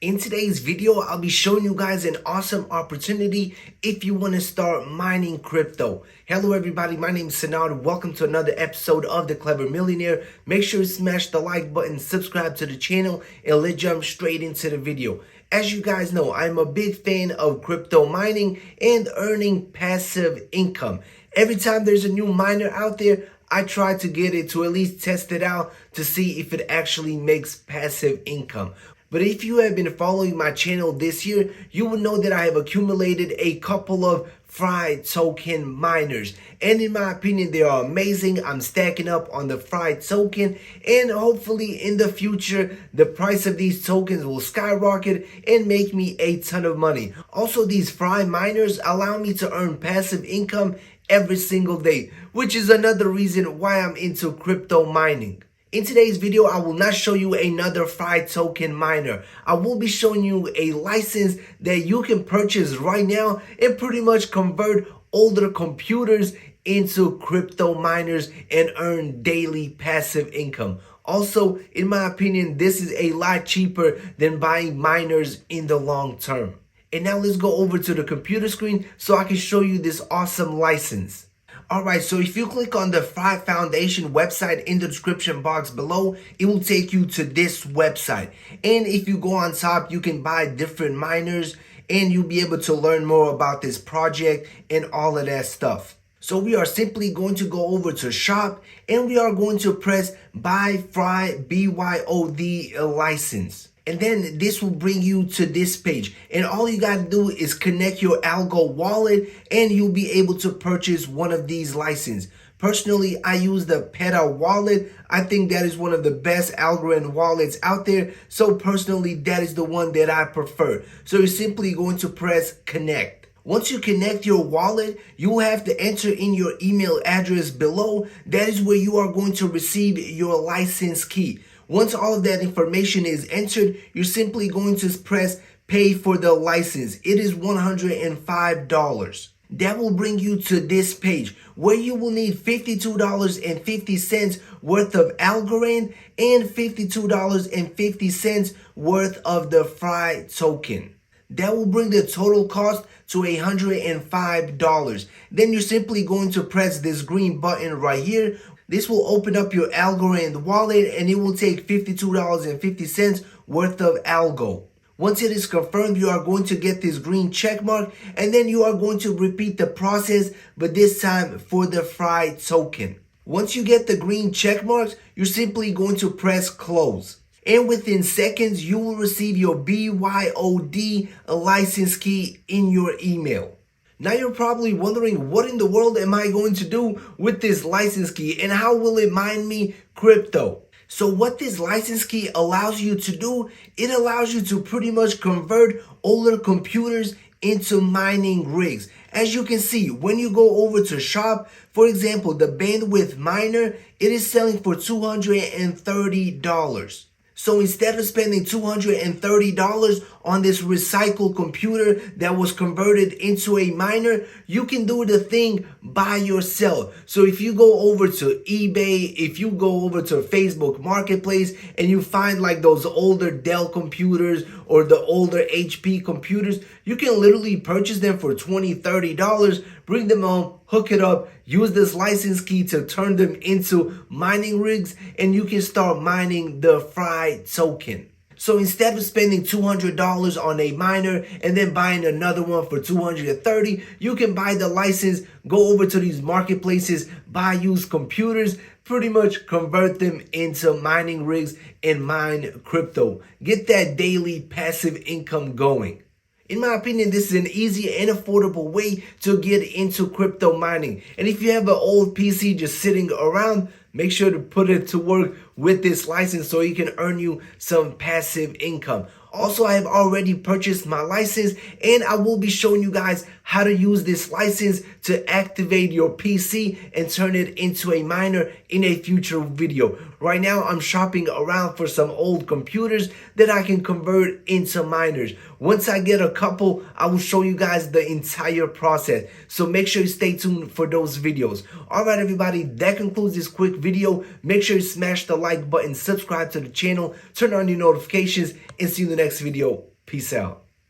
In today's video, I'll be showing you guys an awesome opportunity if you want to start mining crypto. Hello everybody, my name is Sanad. Welcome to another episode of The Clever Millionaire. Make sure you smash the like button, subscribe to the channel, and let's jump straight into the video. As you guys know, I'm a big fan of crypto mining and earning passive income. Every time there's a new miner out there, I try to get it to at least test it out to see if it actually makes passive income. But if you have been following my channel this year, you will know that I have accumulated a couple of FRI token miners. And in my opinion, they are amazing. I'm stacking up on the FRI token, and hopefully in the future, the price of these tokens will skyrocket and make me a ton of money. Also, these FRI miners allow me to earn passive income every single day, which is another reason why I'm into crypto mining. In today's video, I will not show you another FRI token miner. I will be showing you a license that you can purchase right now and pretty much convert older computers into crypto miners and earn daily passive income. Also, in my opinion, this is a lot cheaper than buying miners in the long term. And now let's go over to the computer screen so I can show you this awesome license. Alright, so if you click on the FRI Foundation website in the description box below, it will take you to this website. And if you go on top, you can buy different miners and you'll be able to learn more about this project and all of that stuff. So we are simply going to go over to shop and we are going to press buy FRI BYOD license. And then this will bring you to this page. And all you got to do is connect your Algo wallet and you'll be able to purchase one of these licenses. Personally, I use the PETA wallet. I think that is one of the best Algorand wallets out there. So personally, that is the one that I prefer. So you're simply going to press connect. Once you connect your wallet, you will have to enter in your email address below. That is where you are going to receive your license key. Once all of that information is entered, you're simply going to press pay for the license. It is $105. That will bring you to this page where you will need $52.50 worth of Algorand and $52.50 worth of the FRI token. That will bring the total cost to $105. Then you're simply going to press this green button right here. This will open up your Algorand wallet and it will take $52.50 worth of Algo. Once it is confirmed, you are going to get this green check mark and then you are going to repeat the process, but this time for the FRI token. Once you get the green check marks, you're simply going to press close. And within seconds, you will receive your BYOD license key in your email. Now you're probably wondering, what in the world am I going to do with this license key and how will it mine me crypto? So what this license key allows you to do, it allows you to pretty much convert older computers into mining rigs. As you can see, when you go over to shop, for example, the bandwidth miner, it is selling for $230. So instead of spending $230 on this recycled computer that was converted into a miner, you can do the thing by yourself. So if you go over to eBay, if you go over to Facebook Marketplace and you find like those older Dell computers or the older HP computers, you can literally purchase them for $20, $30, bring them home, hook it up, use this license key to turn them into mining rigs, and you can start mining the FRI token. So instead of spending $200 on a miner and then buying another one for $230, you can buy the license, go over to these marketplaces, buy used computers, pretty much convert them into mining rigs and mine crypto. Get that daily passive income going. In my opinion, this is an easy and affordable way to get into crypto mining. And if you have an old PC just sitting around, make sure to put it to work with this license so it can earn you some passive income. Also, I have already purchased my license and I will be showing you guys how to use this license to activate your PC and turn it into a miner in a future video. Right now, I'm shopping around for some old computers that I can convert into miners. Once I get a couple, I will show you guys the entire process. So make sure you stay tuned for those videos. Alright everybody, that concludes this quick video. Make sure you smash the like button, subscribe to the channel, turn on your notifications, and see you in the next video. Peace out.